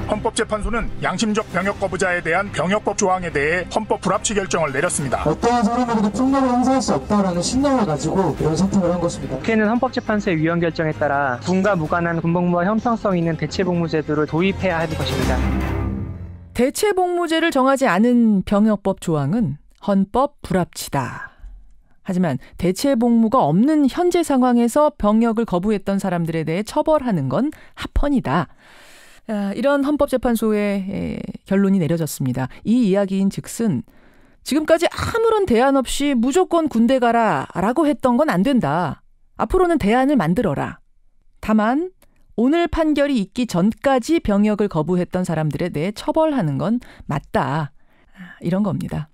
헌법재판소는 양심적 병역 거부자에 대한 병역법 조항에 대해 헌법 불합치 결정을 내렸습니다. 어떠한 사람에게도 폭력을 행사할 수 없다라는 신념을 가지고 이런 선택을 한 것입니다. 국회는 헌법재판소의 위헌 결정에 따라 군과 무관한 군복무와 형평성 있는 대체복무제도를 도입해야 할 것입니다. 대체복무제를 정하지 않은 병역법 조항은 헌법 불합치다. 하지만 대체복무가 없는 현재 상황에서 병역을 거부했던 사람들에 대해 처벌하는 건 합헌이다. 이런 헌법재판소의 결론이 내려졌습니다. 이 이야기인 즉슨 지금까지 아무런 대안 없이 무조건 군대 가라라고 했던 건 안 된다. 앞으로는 대안을 만들어라. 다만 오늘 판결이 있기 전까지 병역을 거부했던 사람들에 대해 처벌하는 건 맞다. 이런 겁니다.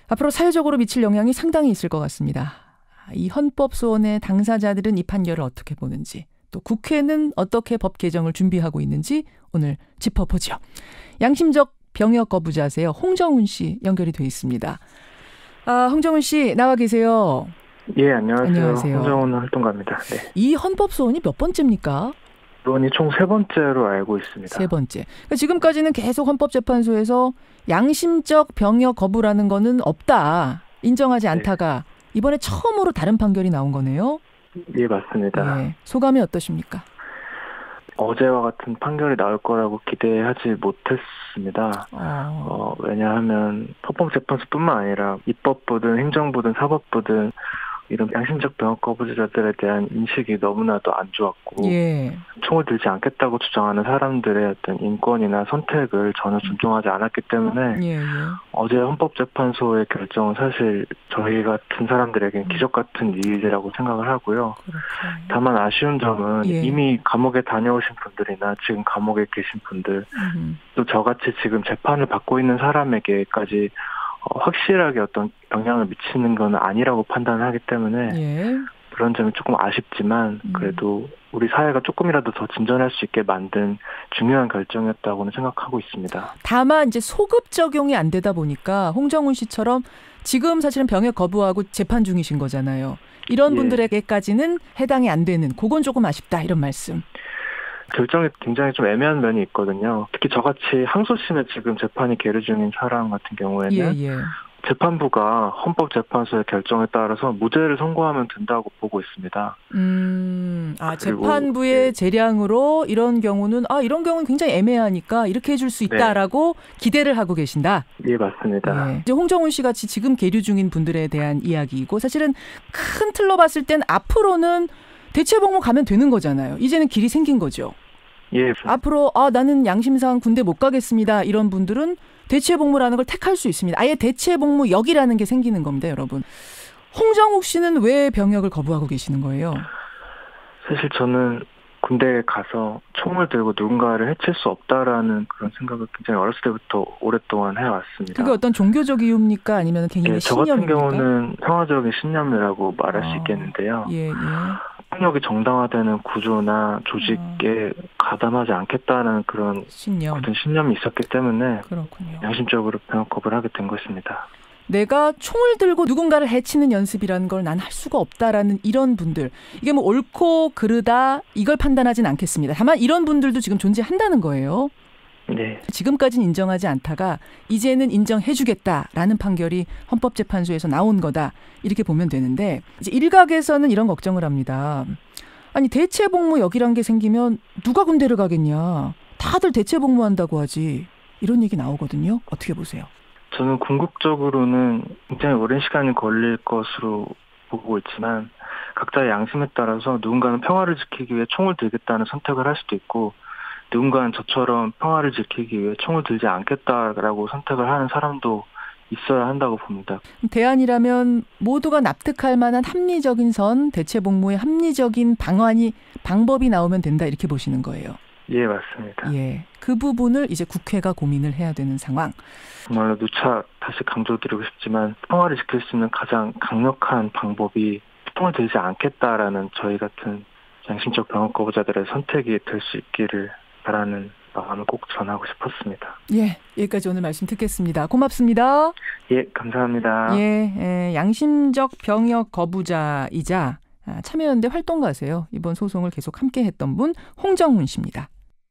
앞으로 사회적으로 미칠 영향이 상당히 있을 것 같습니다. 이 헌법소원의 당사자들은 이 판결을 어떻게 보는지, 또 국회는 어떻게 법 개정을 준비하고 있는지 오늘 짚어보죠. 양심적 병역 거부자세요. 홍정훈 씨 연결이 돼 있습니다. 홍정훈 씨 나와 계세요. 예, 안녕하세요. 안녕하세요. 홍정훈 활동가입니다. 네. 이 헌법소원이 몇 번째입니까? 소원이 총 3번째로 알고 있습니다. 3번째. 그러니까 지금까지는 계속 헌법재판소에서 양심적 병역 거부라는 거는 없다. 인정하지 않다가 이번에 처음으로 다른 판결이 나온 거네요. 예, 맞습니다. 네. 소감이 어떠십니까? 어제와 같은 판결이 나올 거라고 기대하지 못했습니다. 왜냐하면 헌법재판소뿐만 아니라 입법부든 행정부든 사법부든 이런 양심적 병역 거부자들에 대한 인식이 너무나도 안 좋았고 총을 들지 않겠다고 주장하는 사람들의 어떤 인권이나 선택을 전혀 존중하지 않았기 때문에 어제 헌법재판소의 결정은 사실 저희 같은 사람들에게는 기적 같은 일이라고 생각을 하고요. 다만 아쉬운 점은 이미 감옥에 다녀오신 분들이나 지금 감옥에 계신 분들 또 저같이 지금 재판을 받고 있는 사람에게까지 확실하게 어떤 영향을 미치는 건 아니라고 판단하기 때문에 그런 점이 조금 아쉽지만 그래도 우리 사회가 조금이라도 더 진전할 수 있게 만든 중요한 결정이었다고는 생각하고 있습니다. 다만 이제 소급 적용이 안 되다 보니까 홍정훈 씨처럼 지금 사실은 병역 거부하고 재판 중이신 거잖아요. 이런 분들에게까지는 해당이 안 되는, 그건 조금 아쉽다 이런 말씀. 결정이 굉장히 좀 애매한 면이 있거든요. 특히 저같이 항소심에 지금 재판이 계류 중인 사람 같은 경우에는 재판부가 헌법재판소의 결정에 따라서 무죄를 선고하면 된다고 보고 있습니다. 재판부의 재량으로 이런 경우는 이런 경우는 굉장히 애매하니까 이렇게 해줄 수 있다라고 기대를 하고 계신다. 예, 맞습니다. 이제 홍정훈 씨 같이 지금 계류 중인 분들에 대한 이야기이고 사실은 큰 틀로 봤을 땐 앞으로는 대체복무 가면 되는 거잖아요. 이제는 길이 생긴 거죠. 예. 앞으로 나는 양심상 군대 못 가겠습니다. 이런 분들은 대체복무라는 걸 택할 수 있습니다. 아예 대체복무역이라는 게 생기는 겁니다, 여러분. 홍정욱 씨는 왜 병역을 거부하고 계시는 거예요? 사실 저는 군대에 가서 총을 들고 누군가를 해칠 수 없다라는 그런 생각을 굉장히 어렸을 때부터 오랫동안 해왔습니다. 그게 어떤 종교적 이유입니까? 아니면 개인의 신념입니까? 저 같은 경우는 평화적인 신념이라고 말할 수 있겠는데요. 폭력이 정당화되는 구조나 조직에 가담하지 않겠다는 그런 어떤 신념이 있었기 때문에 양심적으로 병역 거부를 하게 된 것입니다. 내가 총을 들고 누군가를 해치는 연습이라는 걸 난 할 수가 없다라는 이런 분들. 이게 뭐 옳고 그르다 이걸 판단하진 않겠습니다. 다만 이런 분들도 지금 존재한다는 거예요. 네. 지금까지는 인정하지 않다가 이제는 인정해주겠다라는 판결이 헌법재판소에서 나온 거다. 이렇게 보면 되는데 이제 일각에서는 이런 걱정을 합니다. 아니 대체복무역이란 게 생기면 누가 군대를 가겠냐. 다들 대체복무한다고 하지. 이런 얘기 나오거든요. 어떻게 보세요? 저는 궁극적으로는 굉장히 오랜 시간이 걸릴 것으로 보고 있지만 각자의 양심에 따라서 누군가는 평화를 지키기 위해 총을 들겠다는 선택을 할 수도 있고 누군가는 저처럼 평화를 지키기 위해 총을 들지 않겠다라고 선택을 하는 사람도 있어야 한다고 봅니다. 대안이라면 모두가 납득할 만한 합리적인 선, 대체복무의 합리적인 방법이 나오면 된다 이렇게 보시는 거예요. 예, 맞습니다. 그 부분을 이제 국회가 고민을 해야 되는 상황. 정말로 누차 다시 강조드리고 싶지만 평화를 지킬 수 있는 가장 강력한 방법이 총을 들지 않겠다라는 저희 같은 양심적 병역 거부자들의 선택이 될 수 있기를 바라는 마음을 꼭 전하고 싶었습니다. 여기까지 오늘 말씀 듣겠습니다. 고맙습니다. 감사합니다. 양심적 병역 거부자이자 참여연대 활동가세요. 이번 소송을 계속 함께했던 분 홍정훈 씨입니다.